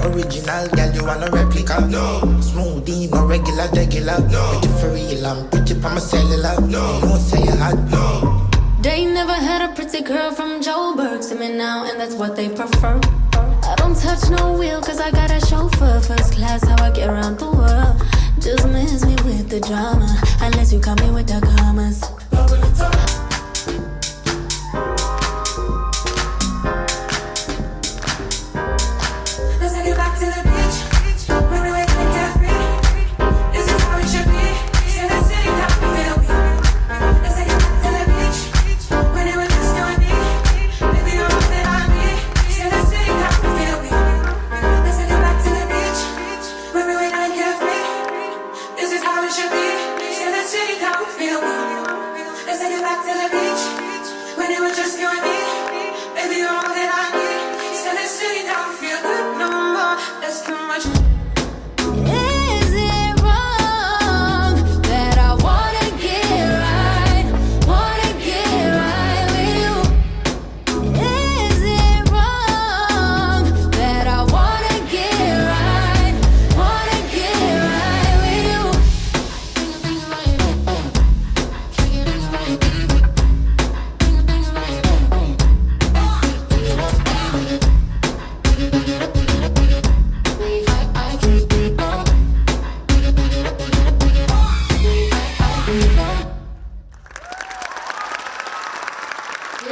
Original, girl, you want a replica? No. Smoothie, no regular, No. But you for real, I'm pretty pa my cellular. No. You won't say you hot. No. They never had a pretty girl from Joburg. See me now, and that's what they prefer. I don't touch no wheel, cause I got a chauffeur. First class, how I get around the world. Just miss me with the drama, unless you call me with the commas.